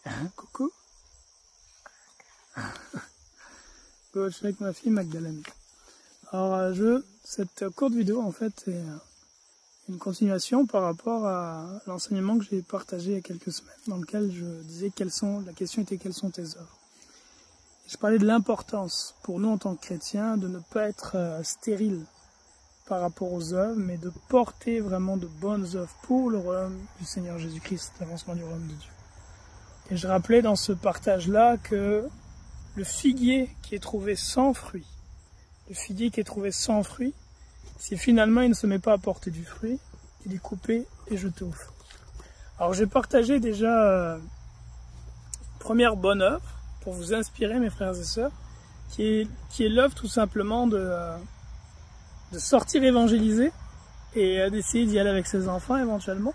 Hein, coucou. Je suis avec ma fille Magdalene. Alors, cette courte vidéo, en fait, est une continuation par rapport à l'enseignement que j'ai partagé il y a quelques semaines, dans lequel je disais la question était quelles sont tes œuvres. Et je parlais de l'importance pour nous en tant que chrétiens de ne pas être stérile par rapport aux œuvres, mais de porter vraiment de bonnes œuvres pour le royaume du Seigneur Jésus-Christ, l'avancement du royaume de Dieu. Et je rappelais dans ce partage-là que le figuier qui est trouvé sans fruit, si finalement il ne se met pas à porter du fruit, il est coupé et jeté au feu. Alors j'ai partagé déjà une première bonne œuvre pour vous inspirer, mes frères et sœurs, qui est l'œuvre tout simplement de sortir évangéliser et d'essayer d'y aller avec ses enfants éventuellement.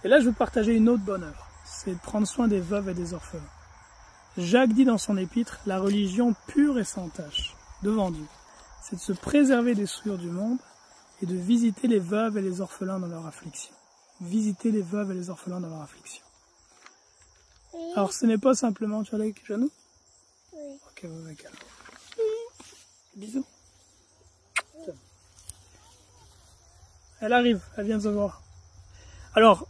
Et là je vais partager une autre bonne œuvre, c'est de prendre soin des veuves et des orphelins. Jacques dit dans son épître, la religion pure et sans tache devant Dieu, c'est de se préserver des souillures du monde et de visiter les veuves et les orphelins dans leur affliction. Visiter les veuves et les orphelins dans leur affliction. Oui. Alors ce n'est pas simplement, tu vas aller avec Janou? Oui. Ok, va avec elle. Bisous. Oui. Elle arrive, elle vient de se voir. Alors,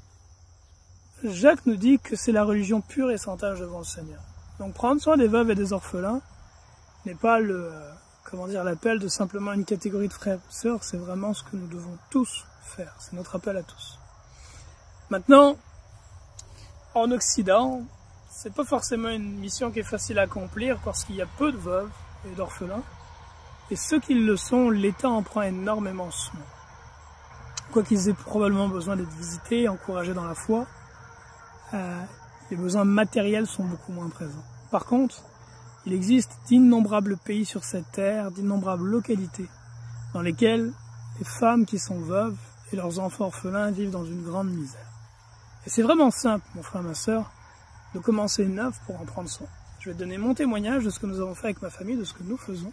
Jacques nous dit que c'est la religion pure et sans tache devant le Seigneur. Donc prendre soin des veuves et des orphelins n'est pas l'appel de simplement une catégorie de frères et sœurs, c'est vraiment ce que nous devons tous faire, c'est notre appel à tous. Maintenant, en Occident, c'est pas forcément une mission qui est facile à accomplir parce qu'il y a peu de veuves et d'orphelins, et ceux qui le sont, l'État en prend énormément soin. Quoiqu'ils aient probablement besoin d'être visités, encouragés dans la foi, les besoins matériels sont beaucoup moins présents. Par contre, il existe d'innombrables pays sur cette terre, d'innombrables localités, dans lesquelles les femmes qui sont veuves et leurs enfants orphelins vivent dans une grande misère. Et c'est vraiment simple, mon frère, ma sœur, de commencer une œuvre pour en prendre soin. Je vais te donner mon témoignage de ce que nous avons fait avec ma famille, de ce que nous faisons,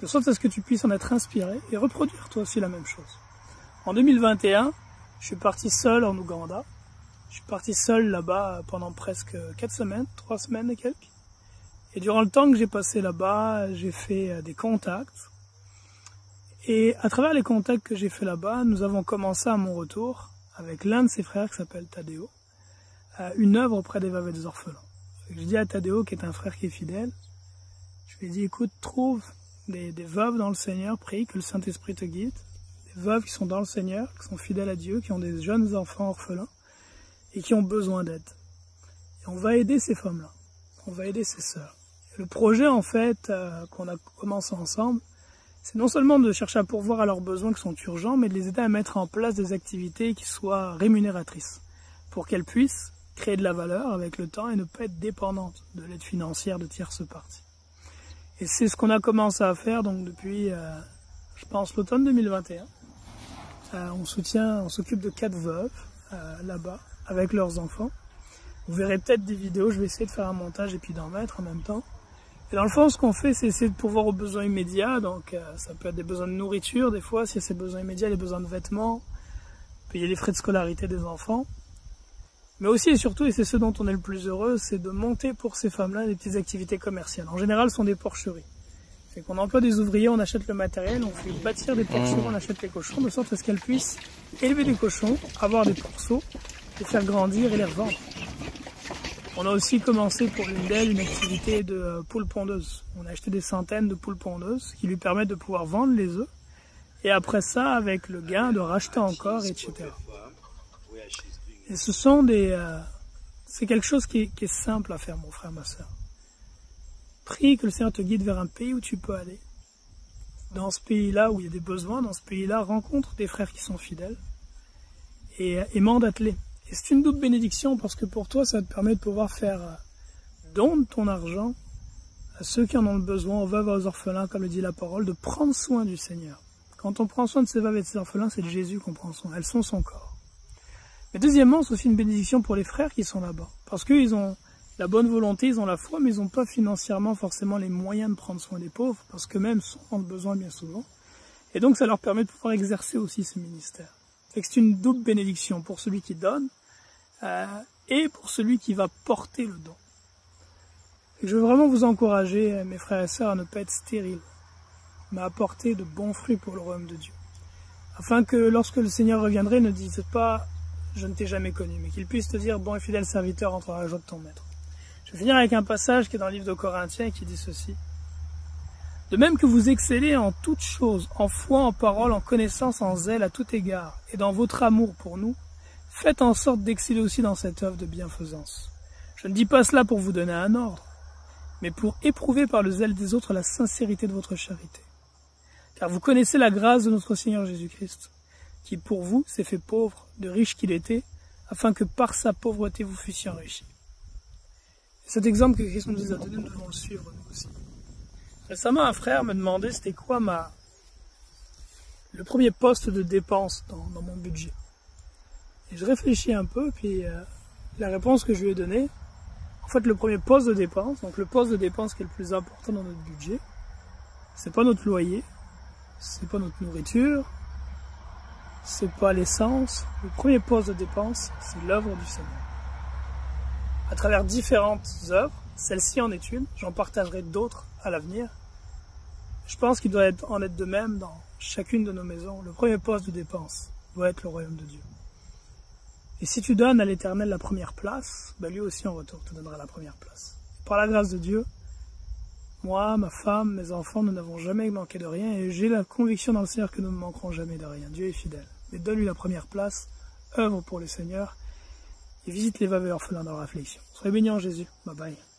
de sorte à ce que tu puisses en être inspiré et reproduire toi aussi la même chose. En 2021, je suis parti seul en Ouganda. Je suis parti seul là-bas pendant presque 4 semaines, 3 semaines et quelques. Et durant le temps que j'ai passé là-bas, j'ai fait des contacts. Et à travers les contacts que j'ai fait là-bas, nous avons commencé à mon retour, avec l'un de ses frères qui s'appelle Tadeo, une œuvre auprès des veuves et des orphelins. Je dis à Tadeo, qui est un frère qui est fidèle, je lui ai dit, écoute, trouve des veuves dans le Seigneur, prie que le Saint-Esprit te guide, des veuves qui sont dans le Seigneur, qui sont fidèles à Dieu, qui ont des jeunes enfants orphelins, et qui ont besoin d'aide. Et on va aider ces femmes-là, on va aider ces sœurs. Et le projet, en fait, qu'on a commencé ensemble, c'est non seulement de chercher à pourvoir à leurs besoins qui sont urgents, mais de les aider à mettre en place des activités qui soient rémunératrices, pour qu'elles puissent créer de la valeur avec le temps et ne pas être dépendantes de l'aide financière de tierces parties. Et c'est ce qu'on a commencé à faire donc depuis, je pense, l'automne 2021. On s'occupe de 4 veuves là-bas, avec leurs enfants. Vous verrez peut-être des vidéos, je vais essayer de faire un montage et puis d'en mettre en même temps. Et dans le fond, ce qu'on fait, c'est essayer de pourvoir aux besoins immédiats, donc ça peut être des besoins de nourriture des fois, si c'est besoins immédiats, les besoins de vêtements, payer les frais de scolarité des enfants. Mais aussi et surtout, et c'est ce dont on est le plus heureux, c'est de monter pour ces femmes-là des petites activités commerciales. En général, ce sont des porcheries. C'est qu'on emploie des ouvriers, on achète le matériel, on fait bâtir des porcheries, on achète les cochons, de sorte à ce qu'elles puissent élever des cochons, avoir des pourceaux, les faire grandir et les revendre. On a aussi commencé pour l'une d'elles une activité de poules pondeuses. On a acheté des centaines de poules pondeuses qui lui permettent de pouvoir vendre les œufs et après ça, avec le gain, de racheter encore, etc. Et ce sont c'est quelque chose qui est simple à faire, mon frère, ma soeur. Prie que le Seigneur te guide vers un pays où tu peux aller. Dans ce pays-là où il y a des besoins, dans ce pays-là, rencontre des frères qui sont fidèles et mandate-les. Et c'est une double bénédiction parce que pour toi, ça te permet de pouvoir faire don de ton argent à ceux qui en ont le besoin, aux veuves et aux orphelins, comme le dit la parole, de prendre soin du Seigneur. Quand on prend soin de ces veuves et de ces orphelins, c'est de Jésus qu'on prend soin. Elles sont son corps. Mais deuxièmement, c'est aussi une bénédiction pour les frères qui sont là-bas. Parce qu'ils ont la bonne volonté, ils ont la foi, mais ils n'ont pas financièrement forcément les moyens de prendre soin des pauvres, parce qu'eux-mêmes sont en besoin bien souvent. Et donc ça leur permet de pouvoir exercer aussi ce ministère. C'est une double bénédiction pour celui qui donne, et pour celui qui va porter le don. Et je veux vraiment vous encourager, mes frères et sœurs, à ne pas être stériles, mais à apporter de bons fruits pour le royaume de Dieu. Afin que lorsque le Seigneur reviendrait, ne dise pas « je ne t'ai jamais connu », mais qu'il puisse te dire « bon et fidèle serviteur, entre dans la joie de ton maître ». Je vais finir avec un passage qui est dans le livre de Corinthiens qui dit ceci. « De même que vous excellez en toutes choses, en foi, en parole, en connaissance, en zèle, à tout égard, et dans votre amour pour nous, faites en sorte d'exceller aussi dans cette œuvre de bienfaisance. Je ne dis pas cela pour vous donner un ordre, mais pour éprouver par le zèle des autres la sincérité de votre charité. Car vous connaissez la grâce de notre Seigneur Jésus-Christ, qui pour vous s'est fait pauvre, de riche qu'il était, afin que par sa pauvreté vous fussiez enrichis. » Cet exemple que Christ nous a donné, nous devons le suivre nous aussi. Récemment, un frère me demandait c'était quoi le premier poste de dépense dans mon budget. Et je réfléchis un peu, puis la réponse que je lui ai donnée, en fait le premier poste de dépense, donc le poste de dépense qui est le plus important dans notre budget, c'est pas notre loyer, c'est pas notre nourriture, c'est pas l'essence. Le premier poste de dépense, c'est l'œuvre du Seigneur. À travers différentes œuvres, celle-ci en est une, j'en partagerai d'autres à l'avenir. Je pense qu'il doit en être de même dans chacune de nos maisons. Le premier poste de dépense doit être le royaume de Dieu. Et si tu donnes à l'Éternel la première place, ben lui aussi en retour te donnera la première place. Par la grâce de Dieu, moi, ma femme, mes enfants, nous n'avons jamais manqué de rien et j'ai la conviction dans le Seigneur que nous ne manquerons jamais de rien. Dieu est fidèle. Mais donne-lui la première place, œuvre pour le Seigneur et visite les veuves et orphelins dans la réflexion. Soyez bénis en Jésus. Bye bye.